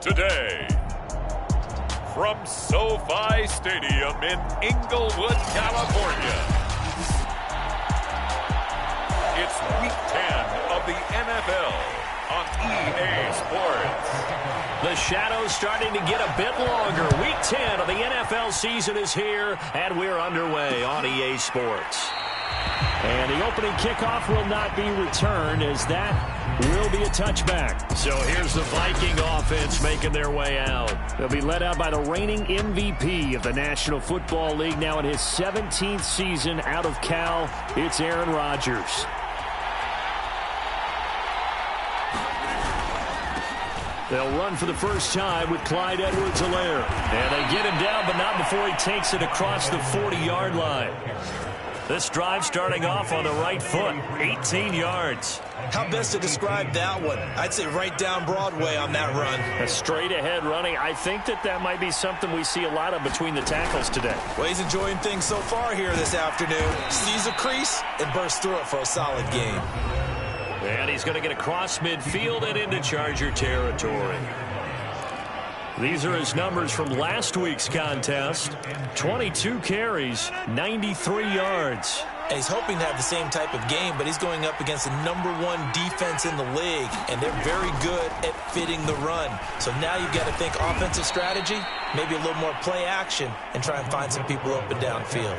today. From SoFi Stadium in Inglewood, California, it's Week 10 of the NFL on EA Sports. The shadow's starting to get a bit longer. Week 10 of the NFL season is here, and we're underway on EA Sports. And the opening kickoff will not be returned, as that will be a touchback. So here's the Viking offense making their way out. They'll be led out by the reigning MVP of the National Football League, now in his 17th season out of Cal. It's Aaron Rodgers. They'll run for the first time with Clyde Edwards-Helaire. And they get him down, but not before he takes it across the 40-yard line. This drive starting off on the right foot, 18 yards. How best to describe that one? I'd say right down Broadway on that run. A straight-ahead running. I think that might be something we see a lot of between the tackles today. Well, he's enjoying things so far here this afternoon. Sees a crease and bursts through it for a solid gain. And he's going to get across midfield and into Charger territory. These are his numbers from last week's contest. 22 carries, 93 yards. And he's hoping to have the same type of game, but he's going up against the #1 defense in the league, and they're very good at fitting the run. So now you've got to think offensive strategy, maybe a little more play action, and try and find some people open downfield.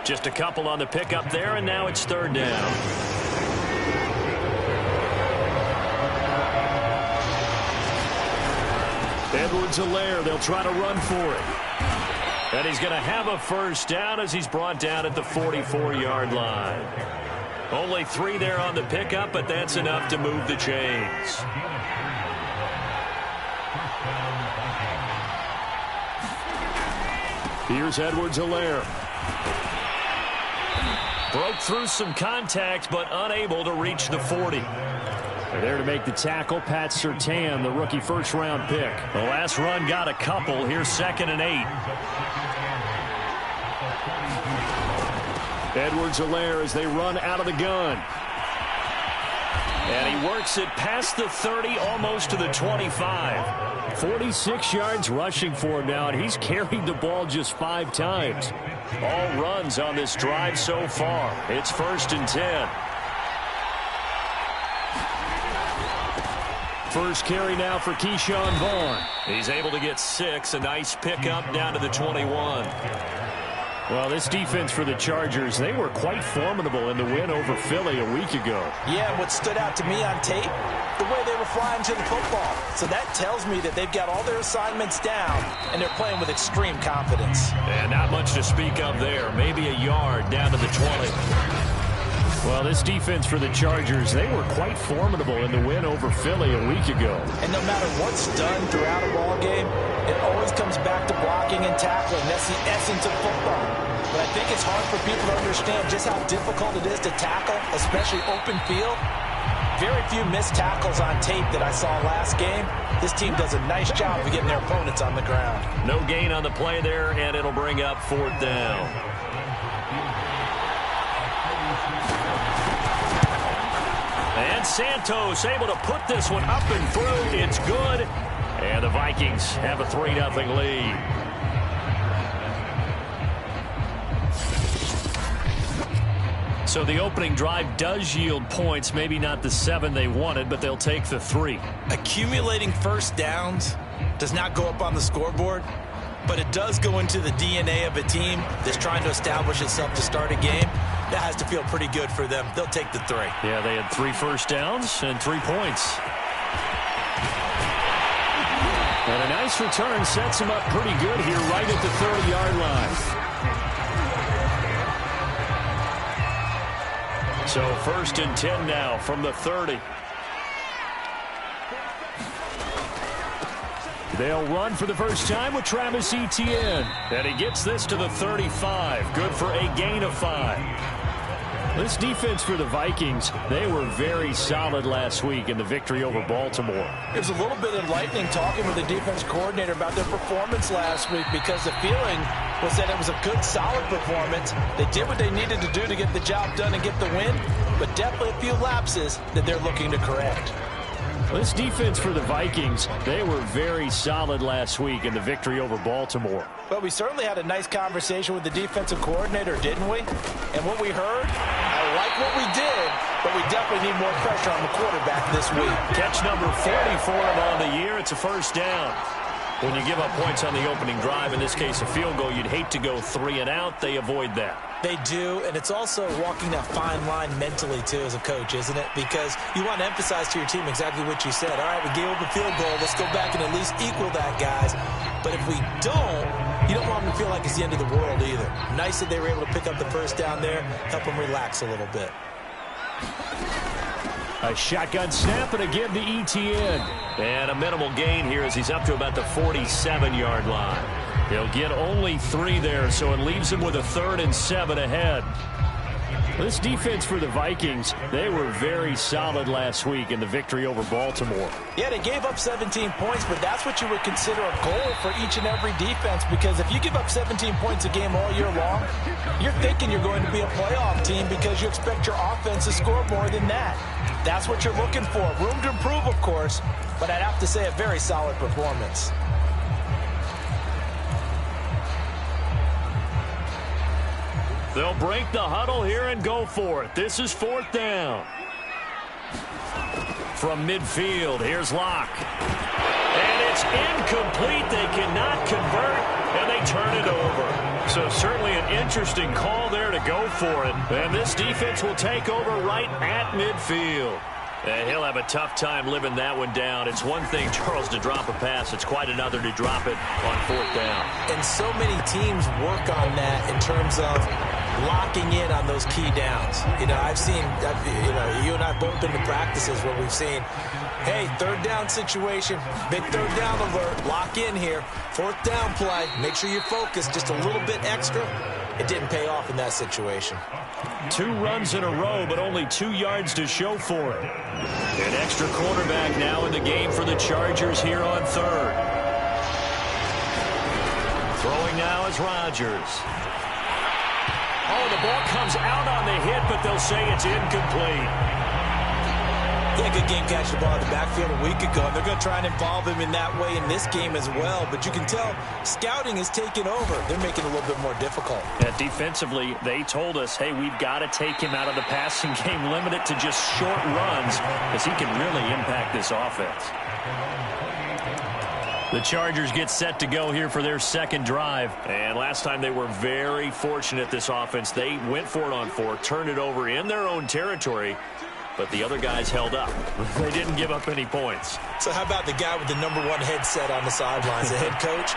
Just a couple on the pickup there, and now it's third down. Edwards-Helaire, they'll try to run for it. And he's going to have a first down as he's brought down at the 44-yard line. Only 3 there on the pickup, but that's enough to move the chains. Here's Edwards-Helaire. Broke through some contact, but unable to reach the 40. They're there to make the tackle, Pat Surtain, the rookie first-round pick. The last run got a couple. Here's 2nd and 8. Edwards-Helaire as they run out of the gun. And he works it past the 30, almost to the 25. 46 yards rushing for him now, and he's carried the ball just 5 times. All runs on this drive so far. It's 1st and 10. First carry now for Keyshawn Vaughn. He's able to get 6. A nice pickup down to the 21. Well, this defense for the Chargers, they were quite formidable in the win over Philly a week ago. Yeah, what stood out to me on tape, the way they were flying to the football. So that tells me that they've got all their assignments down, and they're playing with extreme confidence. And not much to speak of there. Maybe a yard down to the 20. Well, this defense for the Chargers, they were quite formidable in the win over Philly a week ago. And no matter what's done throughout a ball game, it always comes back to blocking and tackling. That's the essence of football. But I think it's hard for people to understand just how difficult it is to tackle, especially open field. Very few missed tackles on tape that I saw last game. This team does a nice job of getting their opponents on the ground. No gain on the play there, and it'll bring up 4th down. And Santos able to put this one up and through. It's good. And the Vikings have a 3-0 lead. So the opening drive does yield points. Maybe not the 7 they wanted, but they'll take the 3. Accumulating first downs does not go up on the scoreboard, but it does go into the DNA of a team that's trying to establish itself to start a game. That has to feel pretty good for them. They'll take the 3. Yeah, they had 3 first downs and 3 points. And a nice return sets them up pretty good here right at the 30-yard line. So 1st and 10 now from the 30. They'll run for the first time with Travis Etienne. And he gets this to the 35. Good for a gain of 5. This defense for the Vikings, they were very solid last week in the victory over Baltimore. It was a little bit enlightening talking with the defense coordinator about their performance last week, because the feeling was that it was a good, solid performance. They did what they needed to do to get the job done and get the win, but definitely a few lapses that they're looking to correct. This defense for the Vikings, they were very solid last week in the victory over Baltimore. But we certainly had a nice conversation with the defensive coordinator, didn't we? And what we heard, I like what we did, but we definitely need more pressure on the quarterback this week. Catch number 40 for him on the year. It's a first down. When you give up points on the opening drive, in this case a field goal, you'd hate to go 3 and out. They avoid that. They do, and it's also walking that fine line mentally, too, as a coach, isn't it? Because you want to emphasize to your team exactly what you said. All right, we gave up a field goal. Let's go back and at least equal that, guys. But if we don't, you don't want them to feel like it's the end of the world either. Nice that they were able to pick up the first down there, help them relax a little bit. A shotgun snap and a give to Etienne. And a minimal gain here as he's up to about the 47-yard line. He'll get only 3 there, so it leaves him with a 3rd and 7 ahead. This defense for the Vikings, they were very solid last week in the victory over Baltimore. Yeah, they gave up 17 points, but that's what you would consider a goal for each and every defense, because if you give up 17 points a game all year long, you're thinking you're going to be a playoff team because you expect your offense to score more than that. That's what you're looking for. Room to improve, of course, but I'd have to say a very solid performance. They'll break the huddle here and go for it. This is 4th down. From midfield, here's Locke. And it's incomplete. They cannot convert, and they turn it over. So certainly an interesting call there to go for it. And this defense will take over right at midfield. And he'll have a tough time living that one down. It's one thing, Charles, to drop a pass. It's quite another to drop it on 4th down. And so many teams work on that in terms of locking in on those key downs. You know, you and I have both been to practices where we've seen, hey, 3rd down situation, big 3rd down alert, lock in here, 4th down play, make sure you focus just a little bit extra. It didn't pay off in that situation. 2 runs in a row, but only 2 yards to show for it. An extra quarterback now in the game for the Chargers here on 3rd. Throwing now is Rodgers. Oh, the ball comes out on the hit, but they'll say it's incomplete. Yeah, good game catch the ball in the backfield a week ago. They're going to try and involve him in that way in this game as well. But you can tell scouting is taking over. They're making it a little bit more difficult. Yeah, defensively, they told us, hey, we've got to take him out of the passing game, limit it to just short runs, because he can really impact this offense. The Chargers get set to go here for their 2nd drive. And last time they were very fortunate, this offense. They went for it on 4, turned it over in their own territory. But the other guys held up. They didn't give up any points. So how about the guy with the #1 headset on the sidelines, the head coach?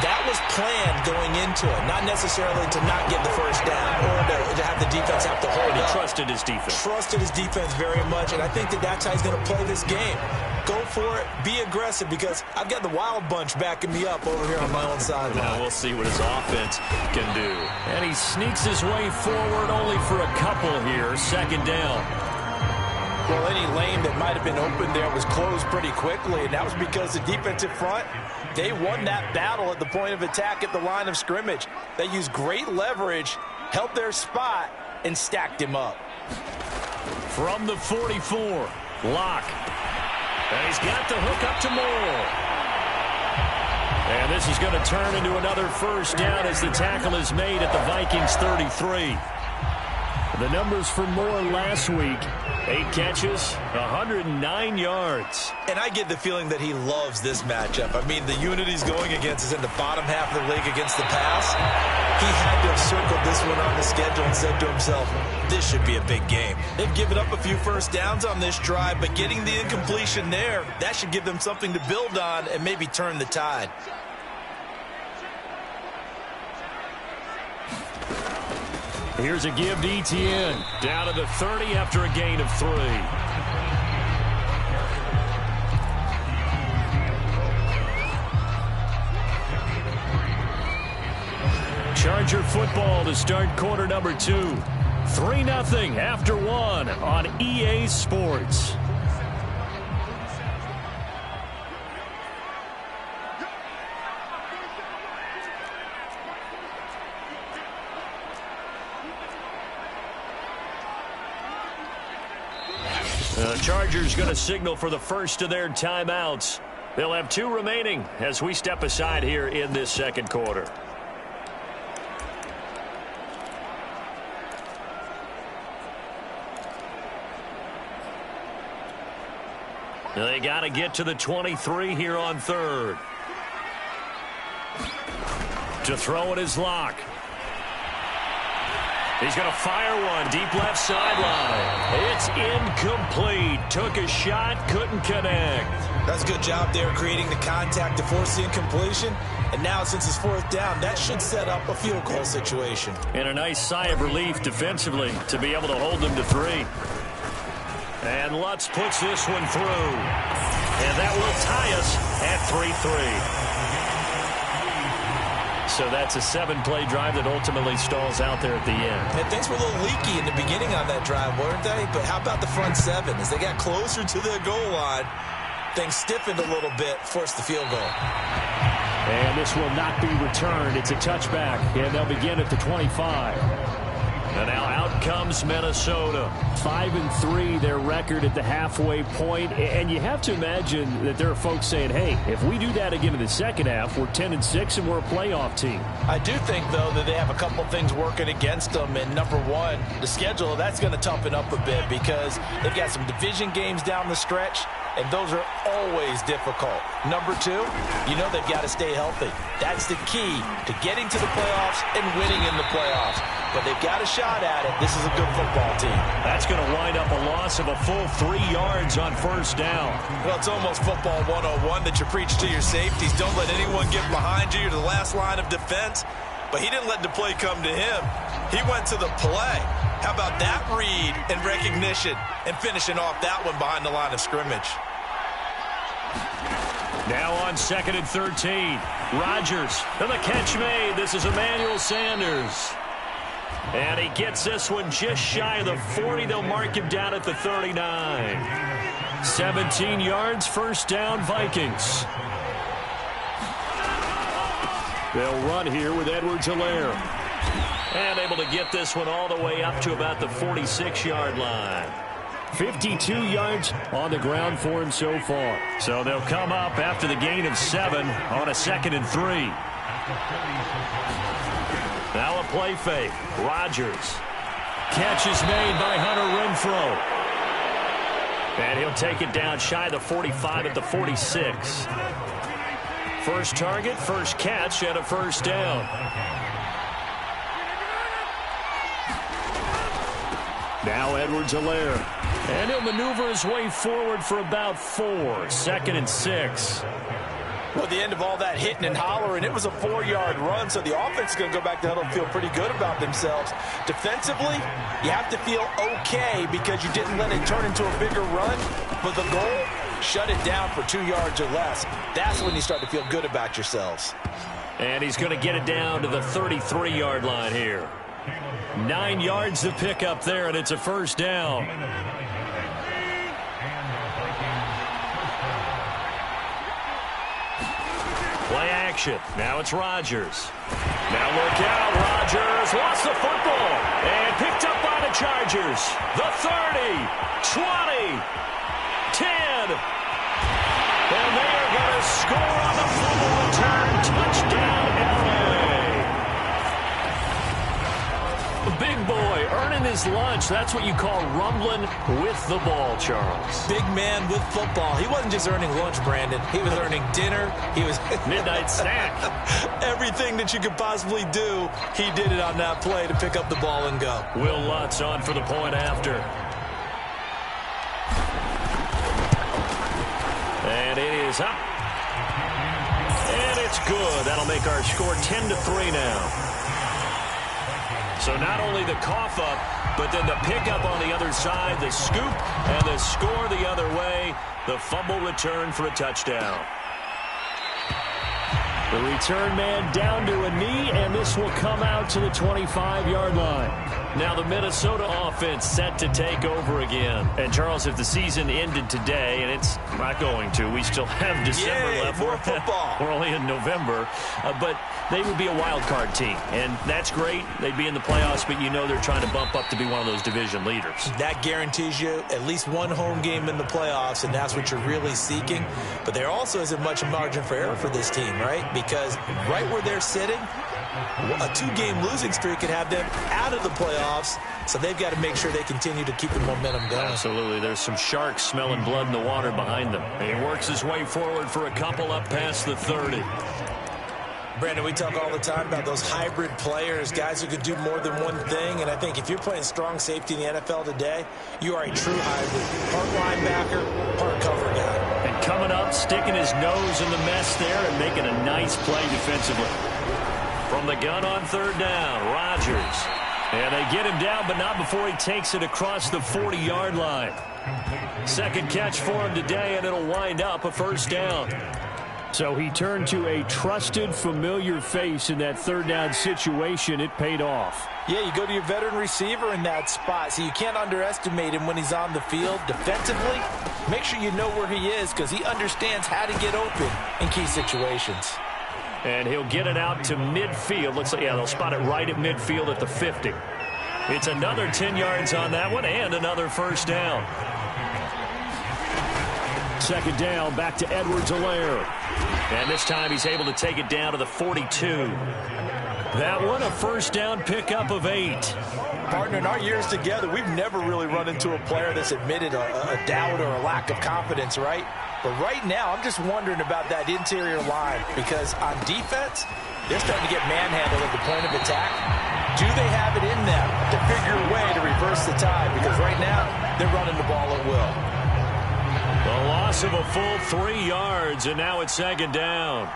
That was planned going into it, not necessarily to not get the first down or to have the defense have to hold it. He trusted his defense. Trusted his defense very much, and I think that's how he's going to play this game. Go for it. Be aggressive, because I've got the wild bunch backing me up over here on my own sideline. Now we'll see what his offense can do. And he sneaks his way forward only for a couple here. 2nd down. Well, any lane that might have been open there was closed pretty quickly, and that was because the defensive front, they won that battle at the point of attack at the line of scrimmage. They used great leverage, held their spot, and stacked him up. From the 44, Locke. And he's got the hook up to Moore. And this is going to turn into another first down as the tackle is made at the Vikings 33. The numbers for Moore last week, 8 catches, 109 yards. And I get the feeling that he loves this matchup. I mean, the unit he's going against is in the bottom half of the league against the pass. He had to have circled this one on the schedule and said to himself, this should be a big game. They've given up a few first downs on this drive, but getting the incompletion there, that should give them something to build on and maybe turn the tide. Here's a give to Etienne. Down to the 30 after a gain of 3. Charger football to start quarter number 2. 3-0 after 1 on EA Sports. The Chargers going to signal for the first of their timeouts. They'll have 2 remaining as we step aside here in this second quarter. They got to get to the 23 here on third. To throw it is Locke. He's going to fire one deep left sideline. It's incomplete. Took a shot, couldn't connect. That's a good job there creating the contact to force the incompletion. And now since it's 4th down, that should set up a field goal situation. And a nice sigh of relief defensively to be able to hold them to 3. And Lutz puts this one through. And that will tie us at 3-3. So that's a 7-play drive that ultimately stalls out there at the end. And things were a little leaky in the beginning on that drive, weren't they? But how about the front 7? As they got closer to the goal line, things stiffened a little bit, forced the field goal. And this will not be returned. It's a touchback, and they'll begin at the 25. And now out comes Minnesota. 5-3, their record at the halfway point. And you have to imagine that there are folks saying, hey, if we do that again in the second half, we're 10-6 and we're a playoff team. I do think, though, that they have a couple things working against them. And number one, the schedule, that's going to toughen up a bit because they've got some division games down the stretch, and those are always difficult. Number two, you know they've got to stay healthy. That's the key to getting to the playoffs and winning in the playoffs. But they've got a shot at it. This is a good football team. That's going to wind up a loss of a full 3 yards on first down. Well, it's almost football 101 that you preach to your safeties. Don't let anyone get behind you. You're the last line of defense. But he didn't let the play come to him. He went to the play. How about that read and recognition and finishing off that one behind the line of scrimmage? Now on 2nd and 13. Rodgers. And the catch made. This is Emmanuel Sanders. And he gets this one just shy of the 40. They'll mark him down at the 39. 17 yards, first down, Vikings. They'll run here with Edwards-Helaire. And able to get this one all the way up to about the 46-yard line. 52 yards on the ground for him so far. So they'll come up after the gain of 7 on a 2nd and 3. Now a play fake. Rodgers. Catch is made by Hunter Renfrow. And he'll take it down shy of the 45 at the 46. First target, first catch, and a first down. Now Edwards-Helaire. And he'll maneuver his way forward for about 4. 2nd and 6. Well, at the end of all that hitting and hollering, it was a 4-yard run, so the offense is going to go back to huddle and feel pretty good about themselves. Defensively, you have to feel okay because you didn't let it turn into a bigger run, but the goal, shut it down for 2 yards or less. That's when you start to feel good about yourselves. And he's going to get it down to the 33-yard line here. 9 yards to pick up there, and it's a first down. Play action. Now it's Rodgers. Now look out. Rodgers lost the football and picked up by the Chargers. The 30, 20, 10. And they are going to score on the fumble return. Touchdown, LA. Big boy earning his lunch. That's what you call rumbling with the ball, Charles. Big man with football. He wasn't just earning lunch, Brandon. He was earning dinner. He was midnight snack. Everything that you could possibly do, he did it on that play to pick up the ball and go. Will Lutz on for the point after. And it is up. And it's good. That'll make our score 10-3 now. So not only the cough up, but then the pickup on the other side, the scoop, and the score the other way. The fumble return for a touchdown. The return man down to a knee, and this will come out to the 25-yard line. Now the Minnesota offense set to take over again. And, Charles, if the season ended today, and it's not going to, we still have December left. More football. We're only in November. But they would be a wild card team. And that's great. They'd be in the playoffs, but you know they're trying to bump up to be one of those division leaders. That guarantees you at least one home game in the playoffs, and that's what you're really seeking. But there also isn't much margin for error for this team, right? Because right where they're sitting, a 2-game losing streak could have them out of the playoffs, so they've got to make sure they continue to keep the momentum going. Absolutely. There's some sharks smelling blood in the water behind them. He works his way forward for a couple up past the 30. Brandon, we talk all the time about those hybrid players, guys who can do more than one thing, and I think if you're playing strong safety in the NFL today, you are a true hybrid. Part linebacker, part cover guy. And coming up, sticking his nose in the mess there and making a nice play defensively. From the gun on third down, Rodgers. And they get him down, but not before he takes it across the 40-yard line. Second catch for him today, and it'll wind up a first down. So he turned to a trusted, familiar face in that third down situation. It paid off. Yeah, you go to your veteran receiver in that spot, so you can't underestimate him when he's on the field. Defensively, make sure you know where he is because he understands how to get open in key situations. And he'll get it out to midfield. Looks like, yeah, they'll spot it right at midfield at the 50. It's another 10 yards on that one and another first down. Second down, back to Edwards-Helaire. And this time he's able to take it down to the 42. That one a first down pickup of 8. Partner, in our years together, we've never really run into a player that's admitted a doubt or a lack of confidence, right? But right now, I'm just wondering about that interior line because on defense, they're starting to get manhandled at the point of attack. Do they have it in them to figure a way to reverse the tide? Because right now, they're running the ball at will. The loss of a full 3 yards, and now it's second down.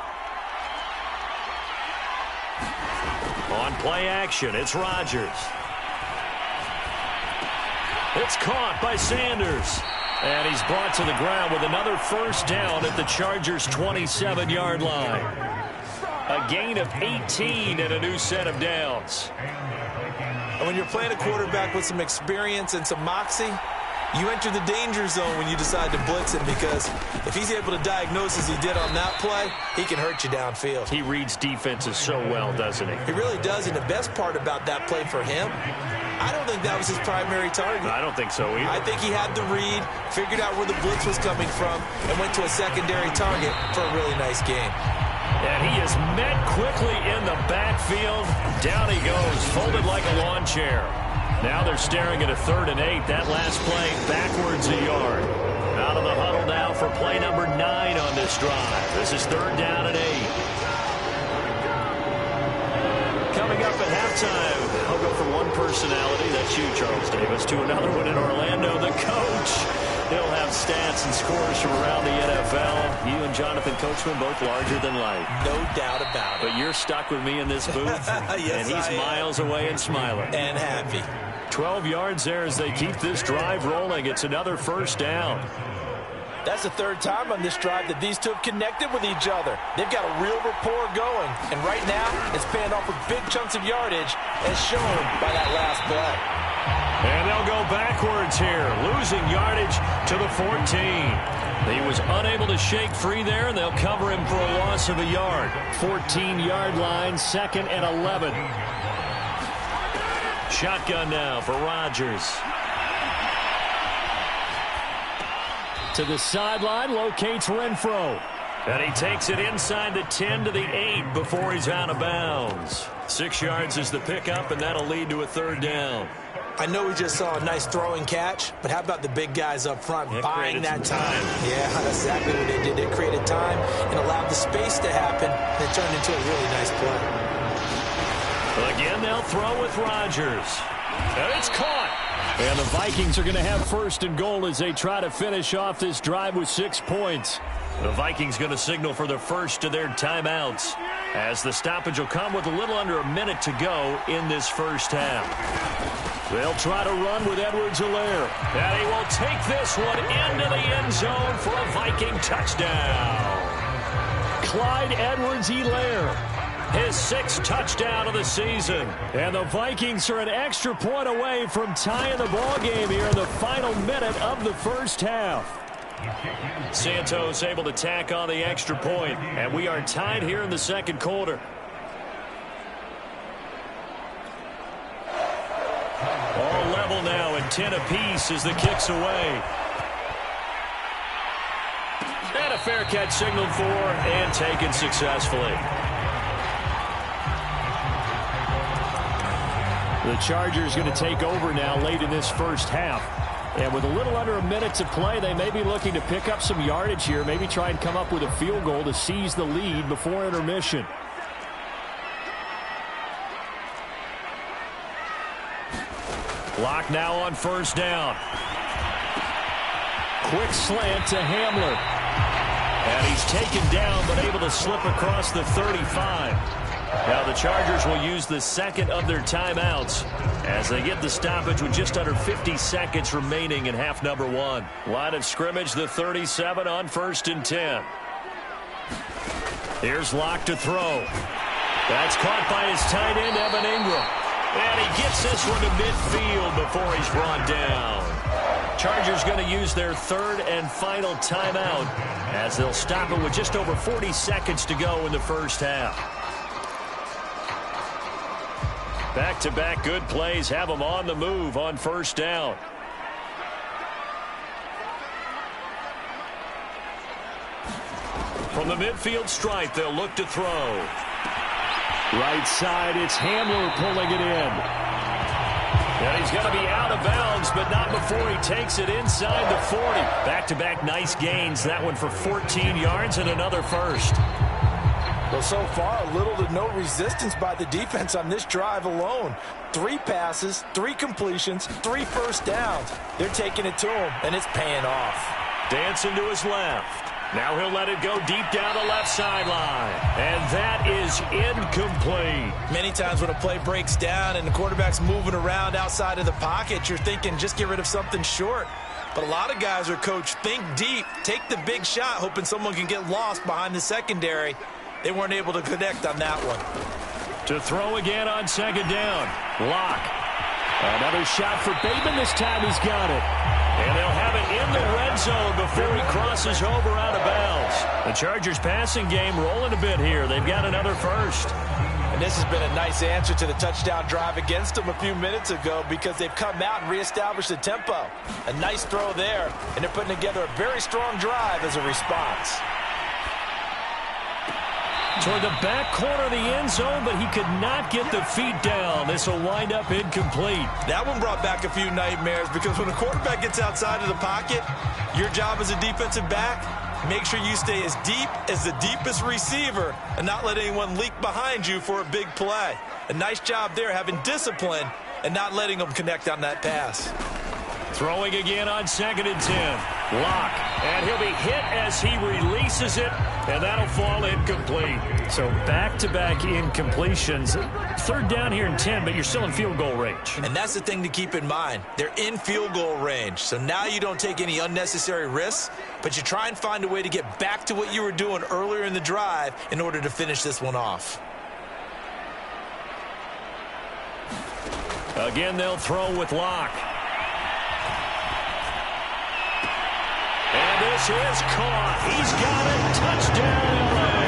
On play action, it's Rodgers. It's caught by Sanders. And he's brought to the ground with another first down at the Chargers' 27-yard line. A gain of 18 and a new set of downs. And when you're playing a quarterback with some experience and some moxie, you enter the danger zone when you decide to blitz him because if he's able to diagnose as he did on that play, he can hurt you downfield. He reads defenses so well, doesn't he? He really does, and the best part about that play for him, I don't think that was his primary target. I don't think so either. I think he had the read, figured out where the blitz was coming from, and went to a secondary target for a really nice game. And he is met quickly in the backfield. Down he goes, folded like a lawn chair. Now they're staring at a 3rd and 8. That last play backwards a yard. Out of the huddle now for play number 9 on this drive. This is 3rd down and 8. Coming up at halftime, I'll go from one personality, that's you, Charles Davis, to another one in Orlando, the coach. He'll have stats and scores from around the NFL. You and Jonathan Coachman both larger than life. No doubt about it. But you're stuck with me in this booth, yes, and he's miles away and smiling. And happy. 12 yards there as they keep this drive rolling. It's another first down. That's the 3rd time on this drive that these two have connected with each other. They've got a real rapport going. And right now, it's paying off with big chunks of yardage as shown by that last play. And they'll go backwards here, losing yardage to the 14. He was unable to shake free there, and they'll cover him for a loss of a yard. 14-yard line, 2nd and 11. Shotgun now for Rodgers. To the sideline, locates Renfro. And he takes it inside the 10 to the 8 before he's out of bounds. 6 yards is the pickup, and that'll lead to a 3rd down. I know we just saw a nice throwing catch, but how about the big guys up front buying that time? Yeah, that's exactly what they did. They created time and allowed the space to happen, and it turned into a really nice play. Again, they'll throw with Rodgers. And it's caught. And the Vikings are going to have 1st and goal as they try to finish off this drive with 6 points. The Vikings going to signal for the first of their timeouts as the stoppage will come with a little under a minute to go in this first half. They'll try to run with Edwards-Helaire. And he will take this one into the end zone for a Viking touchdown. Clyde Edwards-Helaire. his 6th touchdown of the season. And the Vikings are an extra point away from tying the ball game here in the final minute of the first half. Santos able to tack on the extra point, and we are tied here in the second quarter. All level now at 10 apiece as the kick's away. And a fair catch signaled for and taken successfully. The Chargers going to take over now late in this first half. And with a little under a minute to play, they may be looking to pick up some yardage here, maybe try and come up with a field goal to seize the lead before intermission. Lock now on first down. Quick slant to Hamler. And he's taken down but able to slip across the 35. Now the Chargers will use the second of their timeouts as they get the stoppage with just under 50 seconds remaining in half number 1. Line of scrimmage, the 37 on 1st and 10. Here's Locke to throw. That's caught by his tight end, Evan Ingram. And he gets this one to midfield before he's brought down. Chargers going to use their 3rd and final timeout as they'll stop it with just over 40 seconds to go in the first half. Back-to-back good plays have them on the move on first down. From the midfield stripe, they'll look to throw. Right side, it's Hamler pulling it in. And he's going to be out of bounds, but not before he takes it inside the 40. Back-to-back nice gains. That one for 14 yards and another first. Well, so far, little to no resistance by the defense on this drive alone. 3 passes, 3 completions, 3 first downs. They're taking it to him, and it's paying off. Dancing to his left. Now he'll let it go deep down the left sideline. And that is incomplete. Many times when a play breaks down and the quarterback's moving around outside of the pocket, you're thinking just get rid of something short. But a lot of guys are coached, think deep, take the big shot, hoping someone can get lost behind the secondary. They weren't able to connect on that one. To throw again on second down. Locke. Another shot for Bateman. This time he's got it. And they'll have it in the red zone before he crosses over out of bounds. The Chargers passing game rolling a bit here. They've got another first. And this has been a nice answer to the touchdown drive against them a few minutes ago because they've come out and reestablished the tempo. A nice throw there, and they're putting together a very strong drive as a response. Toward the back corner of the end zone, but he could not get the feet down. This will wind up incomplete. That one brought back a few nightmares because when a quarterback gets outside of the pocket, your job as a defensive back, make sure you stay as deep as the deepest receiver and not let anyone leak behind you for a big play. A nice job there having discipline and not letting them connect on that pass. Throwing again on 2nd and 10. Locke. And he'll be hit as he releases it, and that'll fall incomplete. So back-to-back incompletions. 3rd down here and 10, but you're still in field goal range. And that's the thing to keep in mind. They're in field goal range. So now you don't take any unnecessary risks, but you try and find a way to get back to what you were doing earlier in the drive in order to finish this one off. Again, they'll throw with Locke. And this is caught. He's got it. Touchdown, LA.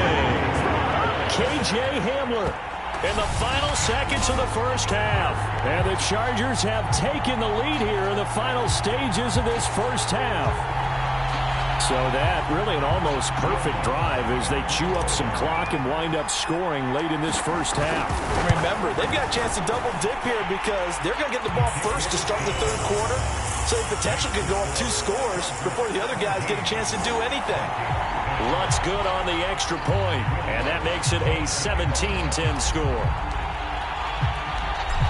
K.J. Hamler in the final seconds of the first half. And the Chargers have taken the lead here in the final stages of this first half. So that really an almost perfect drive as they chew up some clock and wind up scoring late in this first half. And remember, they've got a chance to double dip here because they're going to get the ball first to start the 3rd quarter. So the potential could go up 2 scores before the other guys get a chance to do anything. Lutz good on the extra point, and that makes it a 17-10 score.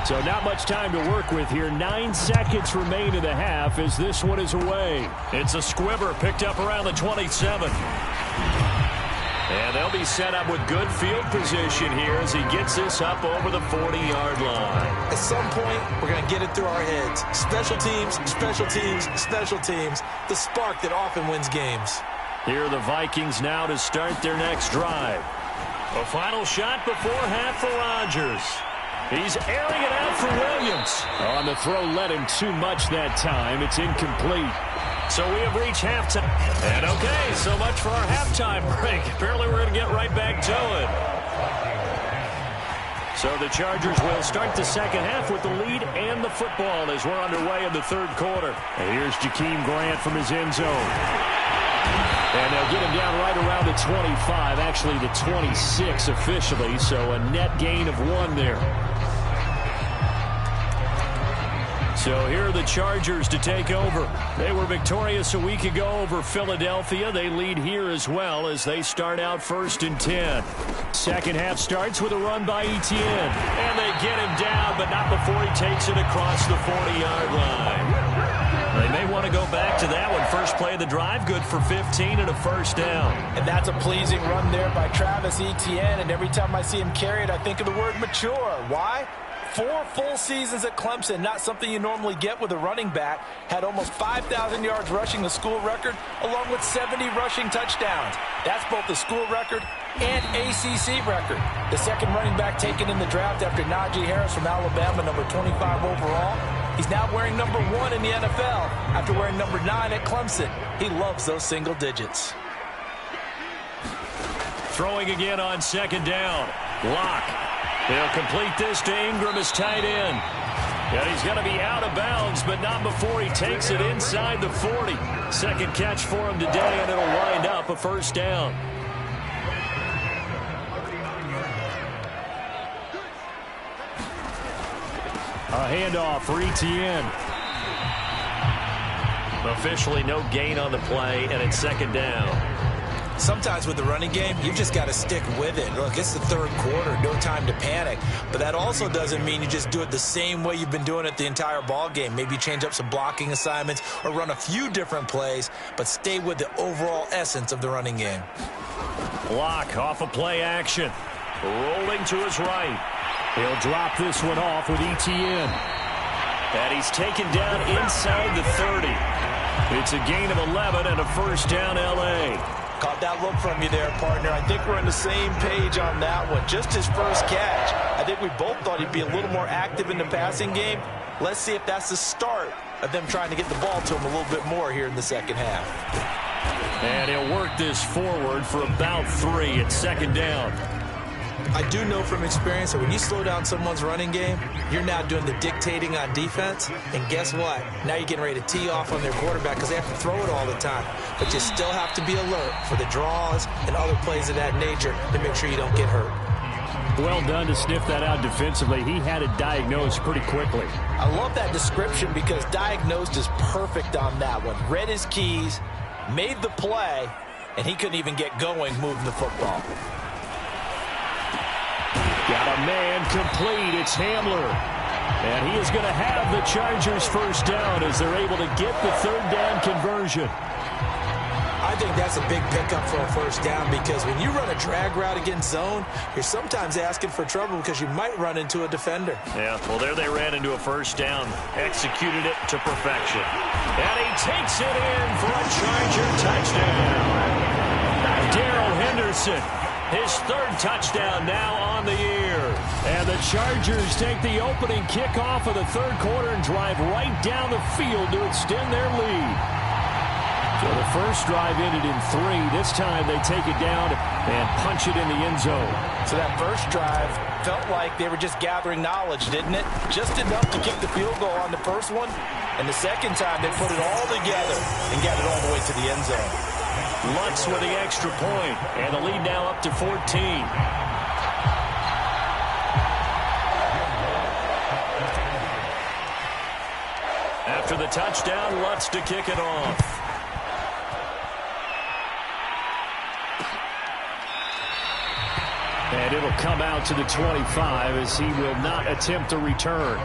So not much time to work with here. 9 seconds remain in the half as this one is away. It's a squibber picked up around the 27. And they'll be set up with good field position here as he gets this up over the 40-yard line. At some point, we're going to get it through our heads. Special teams, special teams, special teams. The spark that often wins games. Here are the Vikings now to start their next drive. A final shot before half for Rodgers. He's airing it out for Williams. On the throw, led him too much that time. It's incomplete. So we have reached halftime. And okay, so much for our halftime break. Apparently we're going to get right back to it. So the Chargers will start the second half with the lead and the football as we're underway in the third quarter. And here's Jakeem Grant from his end zone. And they'll get him down right around the 25, actually the 26 officially, so a net gain of 1 there. So here are the Chargers to take over. They were victorious a week ago over Philadelphia. They lead here as well as they start out 1st and 10. Second half starts with a run by Etienne. And they get him down, but not before he takes it across the 40-yard line. They may want to go back to that one. First play of the drive, good for 15 and a first down. And that's a pleasing run there by Travis Etienne. And every time I see him carry it, I think of the word mature. Why? 4 full seasons at Clemson, not something you normally get with a running back. Had almost 5,000 yards rushing, the school record, along with 70 rushing touchdowns. That's both the school record and ACC record. The second running back taken in the draft after Najee Harris from Alabama, number 25 overall. He's now wearing number 1 in the NFL after wearing number 9 at Clemson. He loves those single digits. Throwing again on second down. Locke. He'll complete this to Ingram as tight end. And he's going to be out of bounds, but not before he takes it inside the 40. Second catch for him today, and it'll wind up a first down. A handoff for Etienne. Officially no gain on the play, and it's second down. Sometimes with the running game, you've just got to stick with it. Look, it's the third quarter, no time to panic. But that also doesn't mean you just do it the same way you've been doing it the entire ball game. Maybe change up some blocking assignments or run a few different plays, but stay with the overall essence of the running game. Locke off a play action. Rolling to his right. He'll drop this one off with Etienne. And he's taken down inside the 30. It's a gain of 11 and a first down, L.A. Caught that look from you there, partner. I think we're on the same page on that one. Just his first catch. I think we both thought he'd be a little more active in the passing game. Let's see if that's the start of them trying to get the ball to him a little bit more here in the second half. And he'll work this forward for about 3 at second down. I do know from experience that when you slow down someone's running game, you're now doing the dictating on defense. And guess what? Now you're getting ready to tee off on their quarterback because they have to throw it all the time. But you still have to be alert for the draws and other plays of that nature to make sure you don't get hurt. Well done to sniff that out defensively. He had it diagnosed pretty quickly. I love that description because diagnosed is perfect on that one. Read his keys, made the play, and he couldn't even get going moving the football. Got a man complete. It's Hamler. And he is going to have the Chargers first down as they're able to get the third down conversion. I think that's a big pickup for a first down because when you run a drag route against zone, you're sometimes asking for trouble because you might run into a defender. Yeah, well, there they ran into a first down. Executed it to perfection. And he takes it in for a Charger touchdown. Darrell Henderson. His third touchdown now on the year. And the Chargers take the opening kickoff of the third quarter and drive right down the field to extend their lead. So the first drive ended in 3. This time they take it down and punch it in the end zone. So that first drive felt like they were just gathering knowledge, didn't it? Just enough to kick the field goal on the first one. And the second time they put it all together and got it all the way to the end zone. Lutz with the extra point, and the lead now up to 14. After the touchdown, Lutz to kick it off. And it'll come out to the 25 as he will not attempt a return.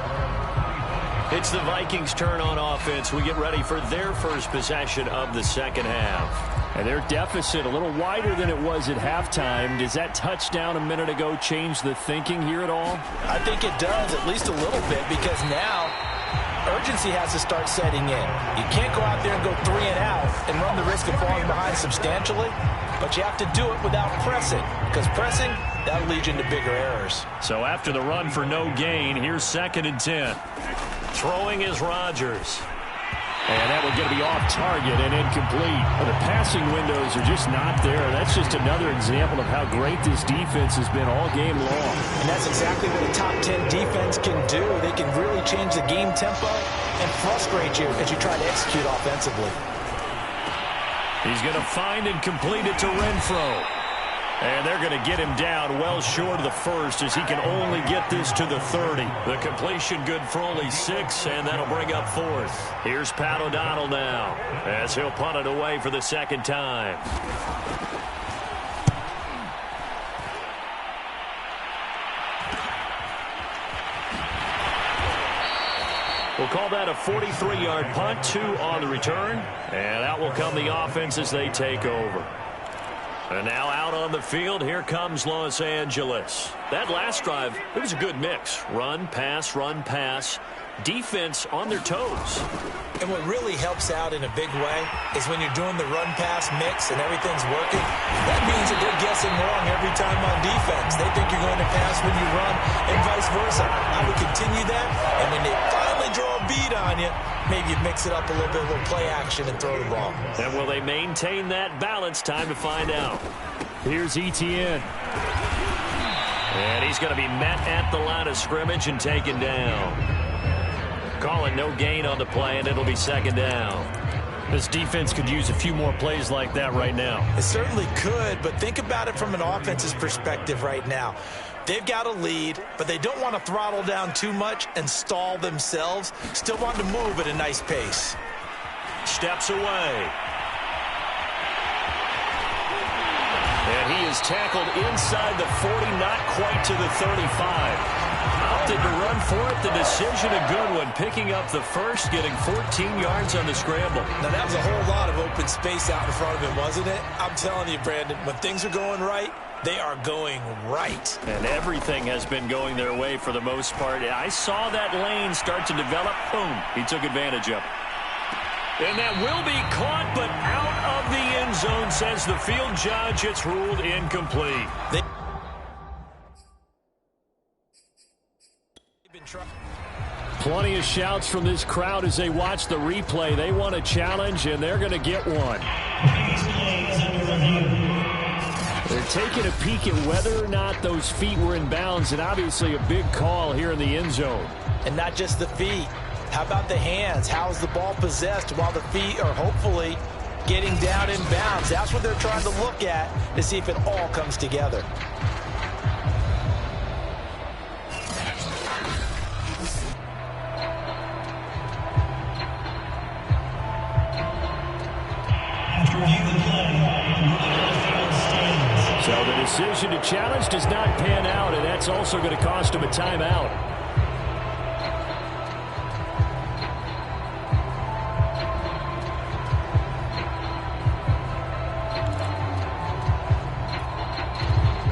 It's the Vikings' turn on offense. We get ready for their first possession of the second half. And their deficit a little wider than it was at halftime. Does that touchdown a minute ago change the thinking here at all? I think it does, at least a little bit, because now urgency has to start setting in. You can't go out there and go 3 and out and run the risk of falling behind substantially. but you have to do it without pressing, because pressing, that'll lead you into bigger errors. So after the run for no gain, here's 2nd and 10. Throwing is Rodgers. And that one going to be off target and incomplete. The passing windows are just not there. That's just another example of how great this defense has been all game long. And that's exactly what a top 10 defense can do. They can really change the game tempo and frustrate you as you try to execute offensively. He's going to find and complete it to Renfro. And they're going to get him down well short of the first as he can only get this to the 30. The completion good for only 6, and that'll bring up 4th. Here's Pat O'Donnell now as he'll punt it away for the 2nd time. We'll call that a 43-yard punt, 2 on the return. And out will come the offense as they take over. And now out on the field, here comes Los Angeles. That last drive, it was a good mix. Run, pass, defense on their toes. And what really helps out in a big way is when you're doing the run-pass mix and everything's working, that means that they're guessing wrong every time on defense. They think you're going to pass when you run and vice versa. I would continue that, and when they finally draw a beat on you, maybe you mix it up a little bit, a little play action, and throw the ball. And will they maintain that balance? Time to find out. Here's Etienne. And he's going to be met at the line of scrimmage and taken down. Calling no gain on the play, and it'll be 2nd down. This defense could use a few more plays like that right now. It certainly could, but think about it from an offense's perspective right now. They've got a lead, but they don't want to throttle down too much and stall themselves. Still want to move at a nice pace. Steps away. And he is tackled inside the 40, not quite to the 35. Opted to run for it. The decision a good one. Picking up the first, getting 14 yards on the scramble. Now, that was a whole lot of open space out in front of him, wasn't it? I'm telling you, Brandon, when things are going right, they are going right. And everything has been going their way for the most part. I saw that lane start to develop. Boom. He took advantage of it. And that will be caught, but out of the end zone, says the field judge. It's ruled incomplete. Plenty of shouts from this crowd as they watch the replay. They want a challenge, and they're going to get one. They're taking a peek at whether or not those feet were in bounds, and obviously a big call here in the end zone. And not just the feet. How about the hands? How's the ball possessed while the feet are hopefully getting down in bounds? That's what they're trying to look at to see if it all comes together. So the decision to challenge does not pan out, and that's also going to cost him a timeout.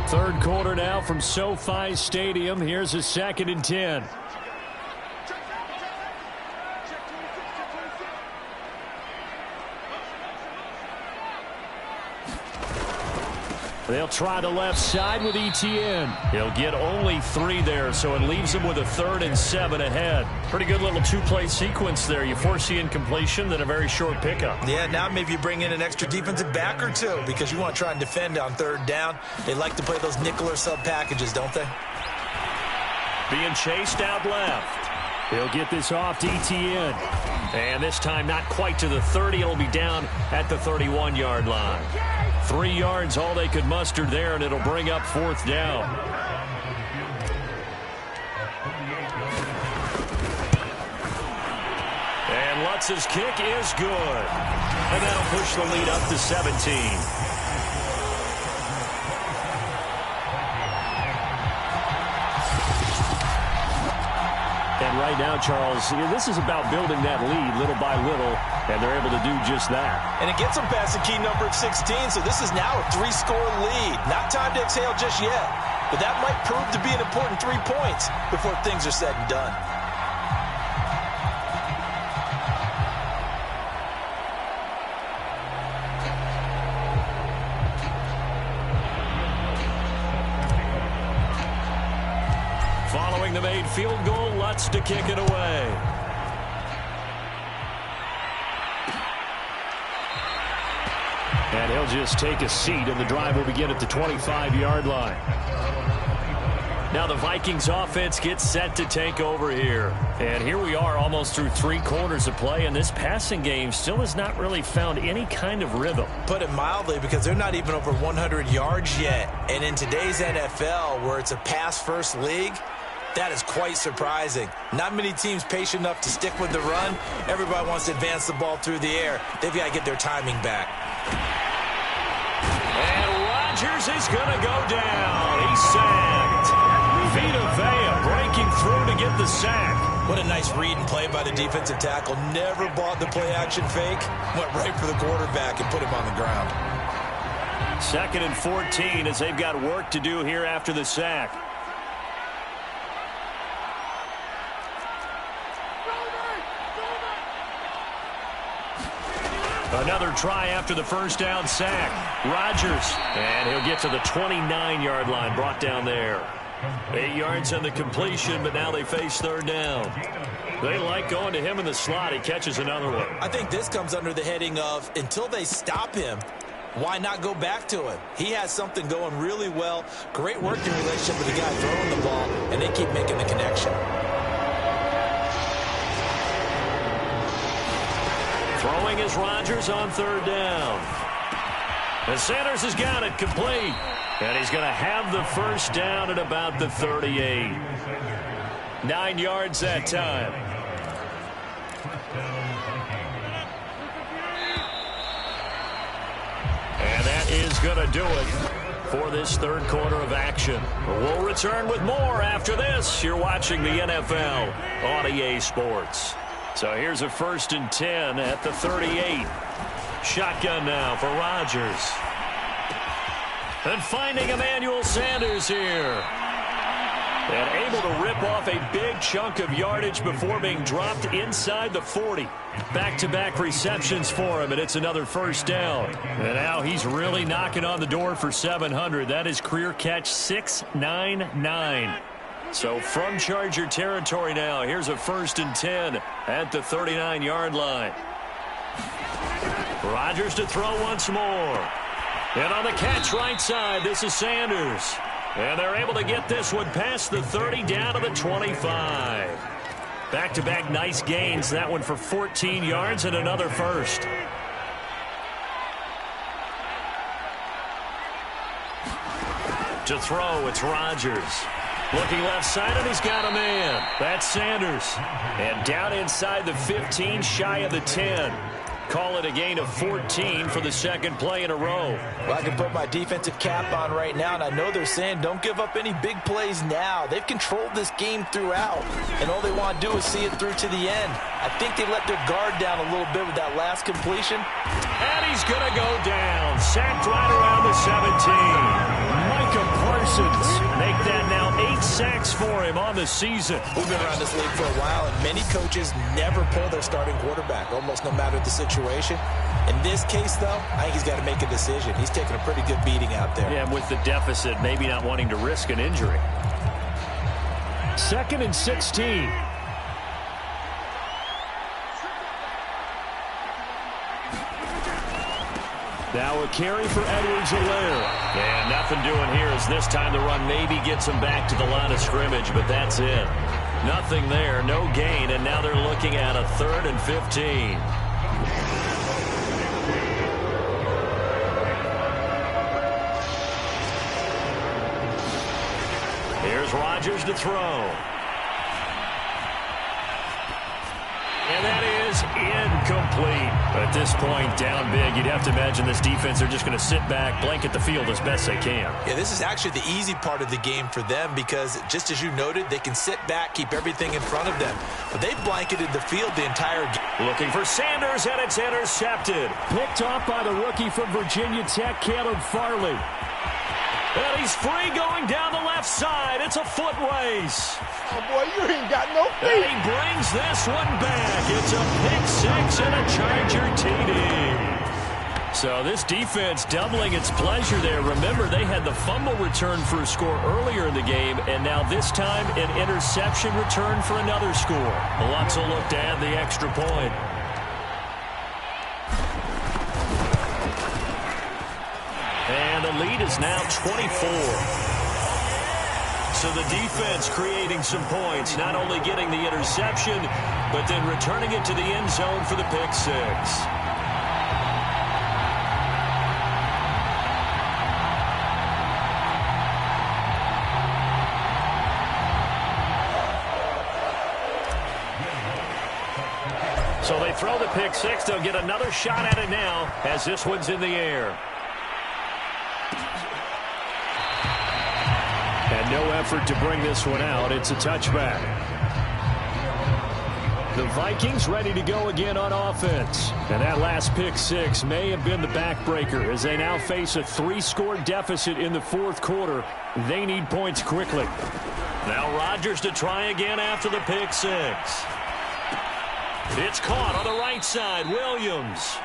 Third quarter now from SoFi Stadium. Here's a 2nd and 10. They'll try the left side with Etienne. He'll get only 3 there, so it leaves him with a 3rd and 7 ahead. Pretty good little 2-play sequence there. You force the incompletion, then a very short pickup. Yeah, now maybe you bring in an extra defensive back or 2 because you want to try and defend on 3rd down. They like to play those nickel or sub packages, don't they? Being chased out left. He'll get this off to Etienne. And this time not quite to the 30. It'll be down at the 31-yard line. 3 yards, all they could muster there, and it'll bring up 4th down. And Lutz's kick is good. And that'll push the lead up to 17. And right now, Charles, this is about building that lead little by little, and they're able to do just that. And it gets them past the key number of 16, so this is now a 3-score lead. Not time to exhale just yet, but that might prove to be an important 3 points before things are said and done. Following the made field goal, Lutz to kick it away. And he'll just take a seat, and the drive will begin at the 25-yard line. Now the Vikings offense gets set to take over here. And here we are almost through 3 quarters of play, and this passing game still has not really found any kind of rhythm. Put it mildly, because they're not even over 100 yards yet. And in today's NFL, where it's a pass-first league, that is quite surprising. Not many teams patient enough to stick with the run. Everybody wants to advance the ball through the air. They've got to get their timing back. And Rodgers is going to go down. He's sacked. Vita Vea breaking through to get the sack. What a nice read and play by the defensive tackle. Never bought the play-action fake. Went right for the quarterback and put him on the ground. 2nd and 14 as they've got work to do here after the sack. Another try after the first down sack. Rodgers, and he'll get to the 29-yard line, brought down there. 8 yards on the completion, but now they face 3rd down. They like going to him in the slot. He catches another one. I think this comes under the heading of, until they stop him, why not go back to him? He has something going really well. Great working relationship with the guy throwing the ball, and they keep making the connection. Throwing is Rodgers on 3rd down. And Sanders has got it complete. And he's going to have the first down at about the 38. 9 yards that time. And that is going to do it for this 3rd quarter of action. We'll return with more after this. You're watching the NFL on EA Sports. So here's a 1st and 10 at the 38. Shotgun now for Rodgers. And finding Emmanuel Sanders here. And able to rip off a big chunk of yardage before being dropped inside the 40. Back-to-back receptions for him, and it's another first down. And now he's really knocking on the door for 700. That is career catch 699. So from Charger territory now, here's a 1st and 10 at the 39-yard line. Rodgers to throw once more. And on the catch right side, this is Sanders. And they're able to get this one past the 30 down to the 25. Back-to-back nice gains. That one for 14 yards and another first. To throw, it's Rodgers. Looking left side, and he's got a man. That's Sanders. And down inside the 15, shy of the 10. Call it a gain of 14 for the 2nd play in a row. Well, I can put my defensive cap on right now, and I know they're saying don't give up any big plays now. They've controlled this game throughout, and all they want to do is see it through to the end. I think they let their guard down a little bit with that last completion. And he's going to go down. Sacked right around the 17. Micah Parsons make that now 8 sacks for him on the season. We've been around this league for a while, and many coaches never pull their starting quarterback, almost no matter the situation. In this case, though, I think he's got to make a decision. He's taking a pretty good beating out there. Yeah, with the deficit, maybe not wanting to risk an injury. 2nd and 16. Now a carry for Edwards-Helaire. And nothing doing here as this time the run maybe gets him back to the line of scrimmage, but that's it. Nothing there, no gain, and now they're looking at a 3rd and 15. Here's Rodgers to throw. And that is incomplete. At this point, down big, you'd have to imagine this defense are just going to sit back, blanket the field as best they can. Yeah, this is actually the easy part of the game for them because, just as you noted, they can sit back, keep everything in front of them. But they've blanketed the field the entire game. Looking for Sanders, and it's intercepted. Picked off by the rookie from Virginia Tech, Caleb Farley. And he's free going down the left side. It's a foot race. Oh, boy, you ain't got no feet. And he brings this one back. It's a pick six and a Charger TD. So this defense doubling its pleasure there. Remember, they had the fumble return for a score earlier in the game, and now this time an interception return for another score. Lutz will look to add the extra point. And the lead is now 24. So the defense creating some points, not only getting the interception, but then returning it to the end zone for the pick six. So they throw the pick six. They'll get another shot at it now as this one's in the air. And no effort to bring this one out. It's a touchback. The Vikings ready to go again on offense. And that last pick six may have been the backbreaker as they now face a 3-score deficit in the fourth quarter. They need points quickly. Now Rodgers to try again after the pick six. It's caught on the right side. Williams.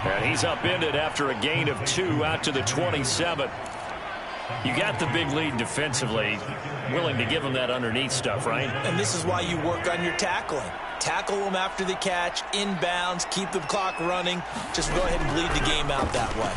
And he's upended after a gain of 2 out to the 27. You got the big lead defensively. Willing to give him that underneath stuff, right? And this is why you work on your tackling. Tackle them after the catch, inbounds, keep the clock running. Just go ahead and bleed the game out that way.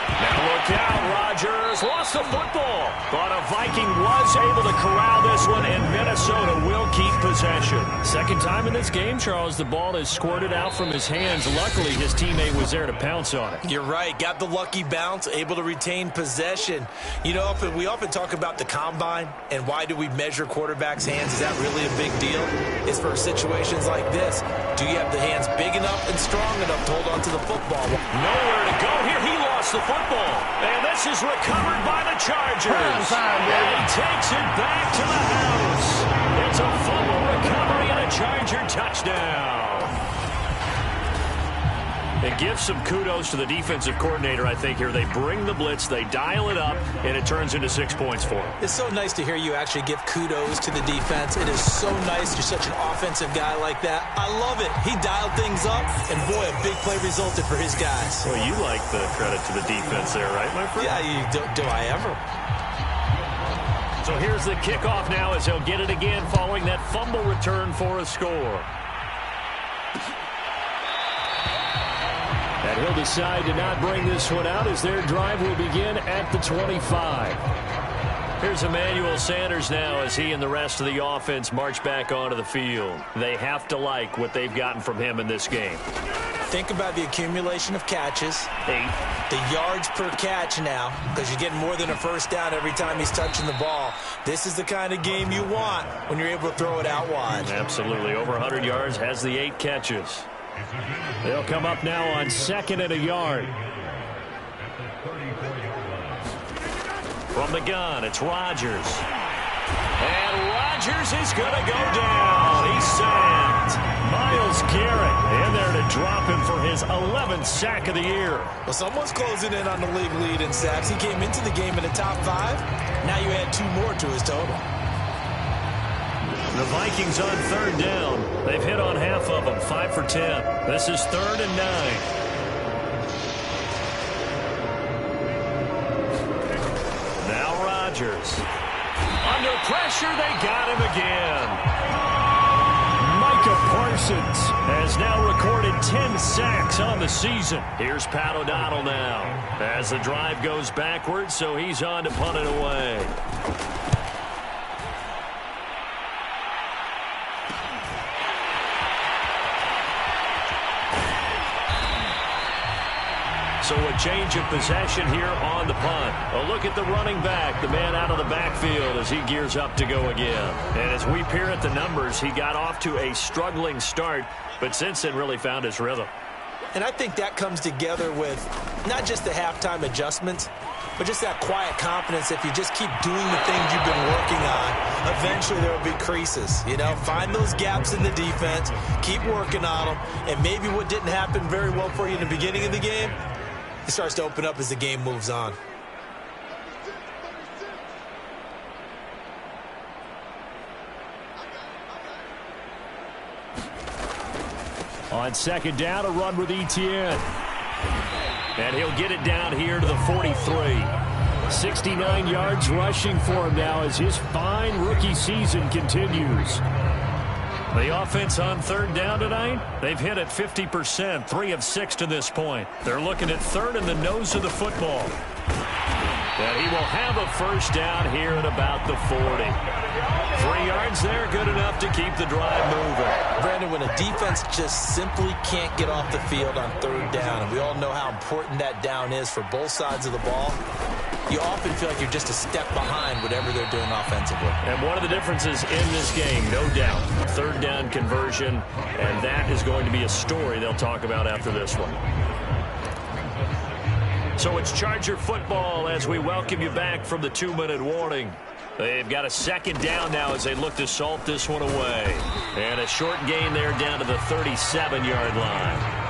Now look out, Rodgers lost the football. But a Viking was able to corral this one, and Minnesota will keep possession. Second time in this game, Charles, the ball has squirted out from his hands. Luckily, his teammate was there to pounce on it. You're right. Got the lucky bounce, able to retain possession. You know, we often talk about the combine and why do we measure quarterbacks' hands. Is that really a big deal? It's for situations like this. Do you have the hands big enough and strong enough to hold on to the football? Nowhere to go here. He lost the football. And this is recovered by the Chargers. And he takes it back to the house. It's a fumble recovery and a Charger touchdown. It gives some kudos to the defensive coordinator, I think, here. They bring the blitz, they dial it up, and it turns into 6 points for them. It's so nice to hear you actually give kudos to the defense. It is so nice. You're such an offensive guy like that. I love it. He dialed things up, and boy, a big play resulted for his guys. Well, you like the credit to the defense there, right, my friend? Yeah, do I ever? So here's the kickoff now as he'll get it again following that fumble return for a score. And he'll decide to not bring this one out as their drive will begin at the 25. Here's Emmanuel Sanders now as he and the rest of the offense march back onto the field. They have to like what they've gotten from him in this game. Think about the accumulation of catches. 8. The yards per catch now, because you're getting more than a first down every time he's touching the ball. This is the kind of game you want when you're able to throw it out wide. Absolutely. Over 100 yards, has the 8 catches. They'll come up now on 2nd and a yard. From the gun, it's Rodgers. And Rodgers is going to go down. He's sacked. Myles Garrett in there to drop him for his 11th sack of the year. Well, someone's closing in on the league lead in sacks. He came into the game in the top 5. Now you add 2 more to his total. The Vikings on 3rd down. They've hit on half of them, 5 for 10. This is 3rd and 9. Now Rodgers. Under pressure, they got him again. Micah Parsons has now recorded 10 sacks on the season. Here's Pat O'Donnell now as the drive goes backwards, so he's on to punt it away. So a change of possession here on the punt. A look at the running back, the man out of the backfield as he gears up to go again. And as we peer at the numbers, he got off to a struggling start, but since then really found his rhythm. And I think that comes together with not just the halftime adjustments, but just that quiet confidence. If you just keep doing the things you've been working on, eventually there will be creases. You know, find those gaps in the defense, keep working on them, and maybe what didn't happen very well for you in the beginning of the game, it starts to open up as the game moves on. On 2nd down, a run with Etienne. And he'll get it down here to the 43. 69 yards rushing for him now as his fine rookie season continues. The offense on third down tonight, they've hit it 50%, 3 of 6 to this point. They're looking at third in the nose of the football. And he will have a first down here at about the 40. 3 yards there, good enough to keep the drive moving. Brandon, when a defense just simply can't get off the field on third down, and we all know how important that down is for both sides of the ball, you often feel like you're just a step behind whatever they're doing offensively. And one of the differences in this game, no doubt, third down conversion, and that is going to be a story they'll talk about after this one. So it's Charger football as we welcome you back from the 2-minute warning. They've got a second down now as they look to salt this one away. And a short gain there down to the 37-yard line.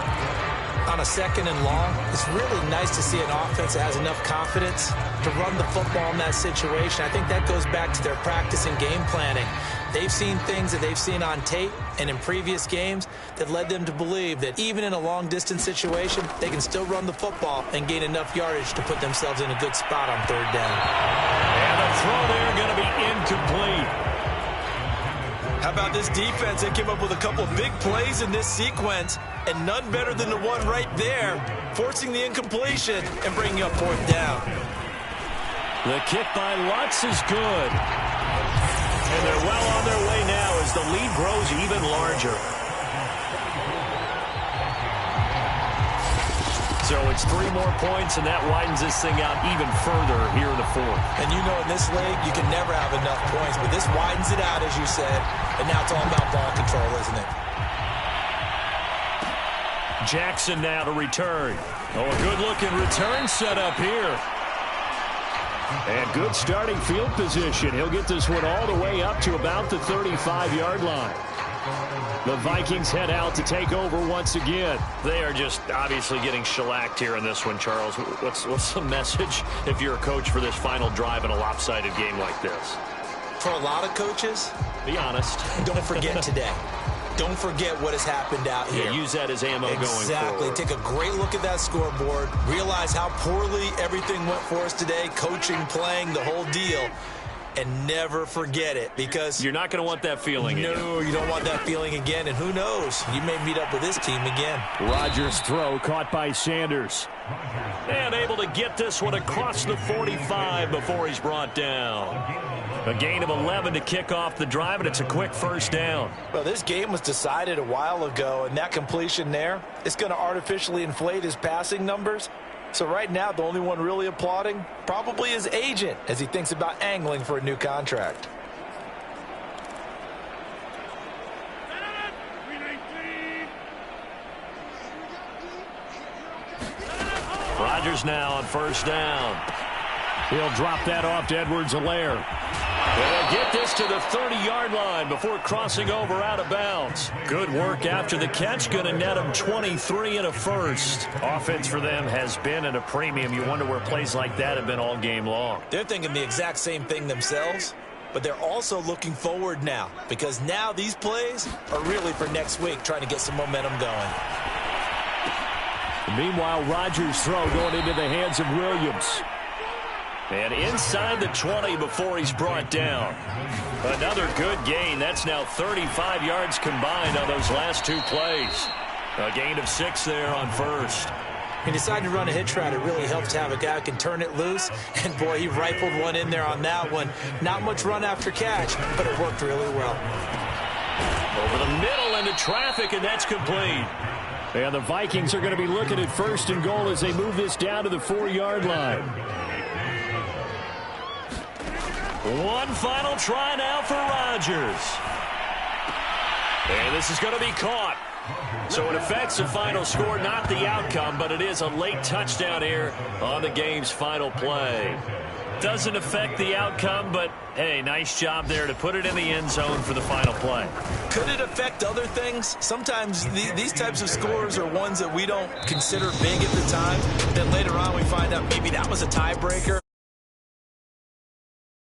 On a second and long, it's really nice to see an offense that has enough confidence to run the football in that situation. I think that goes back to their practice and game planning. They've seen things that they've seen on tape and in previous games that led them to believe that even in a long-distance situation, they can still run the football and gain enough yardage to put themselves in a good spot on third down. And the throw there going to be incomplete. How about this defense? They came up with a couple of big plays in this sequence, and none better than the one right there, forcing the incompletion and bringing up fourth down. The kick by Lutz is good. And they're well on their way now as the lead grows even larger. So it's 3 more points, and that widens this thing out even further here in the fourth. And you know in this league, you can never have enough points, but this widens it out, as you said, and now it's all about ball control, isn't it? Jackson now to return. Oh, a good-looking return set up here. And good starting field position. He'll get this one all the way up to about the 35-yard line. The Vikings head out to take over once again. They are just obviously getting shellacked here in this one, Charles. What's the message if you're a coach for this final drive in a lopsided game like this? For a lot of coaches, be honest. Don't forget today. Don't forget what has happened out here. Yeah, use that as ammo going forward. Exactly. Take a great look at that scoreboard. Realize how poorly everything went for us today. Coaching, playing, the whole deal. And never forget it, because you're not going to want that feeling again. No, you don't want that feeling again. And who knows? You may meet up with this team again. Rodgers' throw caught by Sanders. And able to get this one across the 45 before he's brought down. A gain of 11 to kick off the drive, and it's a quick first down. Well, this game was decided a while ago, and that completion there is going to artificially inflate his passing numbers. So right now, the only one really applauding probably his agent as he thinks about angling for a new contract. Rodgers now on first down. He'll drop that off to Edwards-Helaire. They'll get this to the 30-yard line before crossing over out of bounds. Good work after the catch. Going to net them 23 and a first. Offense for them has been at a premium. You wonder where plays like that have been all game long. They're thinking the exact same thing themselves, but they're also looking forward now, because now these plays are really for next week, trying to get some momentum going. Meanwhile, Rodgers' throw going into the hands of Williams. And inside the 20 before he's brought down. Another good gain. That's now 35 yards combined on those last 2 plays. A gain of 6 there on first. He decided to run a hitch route. It really helps to have a guy who can turn it loose. And, boy, he rifled one in there on that one. Not much run after catch, but it worked really well. Over the middle into traffic, and that's complete. And the Vikings are going to be looking at first and goal as they move this down to the 4-yard line. One final try now for Rodgers. And this is going to be caught. So it affects the final score, not the outcome, but it is a late touchdown here on the game's final play. Doesn't affect the outcome, but, hey, nice job there to put it in the end zone for the final play. Could it affect other things? Sometimes these types of scores are ones that we don't consider big at the time. Then later on we find out maybe that was a tiebreaker.